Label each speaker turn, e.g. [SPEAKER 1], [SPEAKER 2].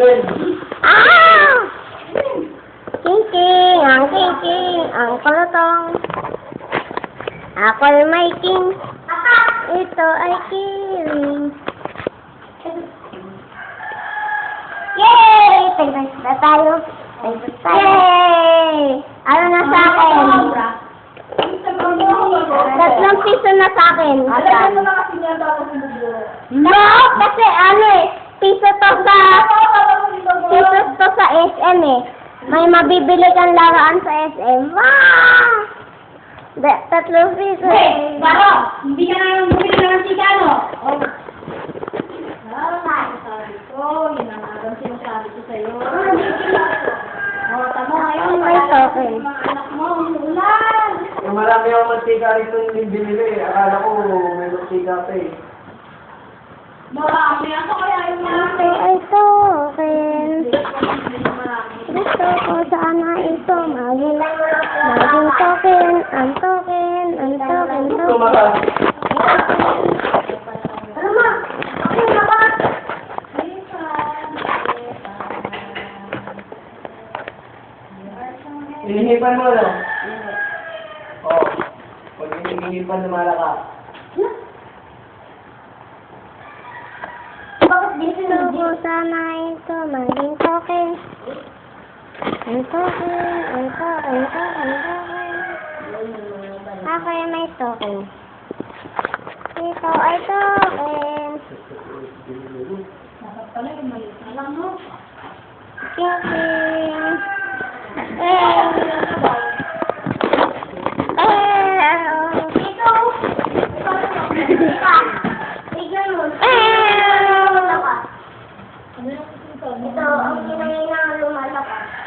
[SPEAKER 1] token.
[SPEAKER 2] Ah! King, ang kulutong. Ako'y may king. Ito ay kiling. Yay! Tagdas na tayo. Yay! Ano na sa akin? 3 piso na sa akin.
[SPEAKER 3] Alam mo na kasi niya dapat sa buburo.
[SPEAKER 2] No! Kasi ano eh, piso to sa SM eh. May mabibili kang laruan sa SM. Wow! 3 piso.
[SPEAKER 3] Hey, Baro! Hindi ka na bumili ng Chicano. Sabi ko, yun ang alam sinasabi ko sa'yo. Tama ngayon.
[SPEAKER 2] May token.
[SPEAKER 3] Mga anak mo, ulan.
[SPEAKER 1] Yung marami akong mantika rito yung binili. Akala ko may mantika pa eh.
[SPEAKER 3] Marami. Ano kaya yung marami?
[SPEAKER 2] Ito ay token.
[SPEAKER 3] Marami.
[SPEAKER 2] Gusto ko sana ito maging token. Ang token.
[SPEAKER 1] Gusto marami.
[SPEAKER 2] Ano ma? Ano na ba?
[SPEAKER 1] Hinihipan mo no? Oo. Pag hinihipan na malaka.
[SPEAKER 2] Gusto ko sana ito maging token. Ang token. Ako ay may token. Ito ay token.
[SPEAKER 3] Dapat pala yung maliit na lang, no?
[SPEAKER 2] King. Ito, ang kinangailangan lumalakas.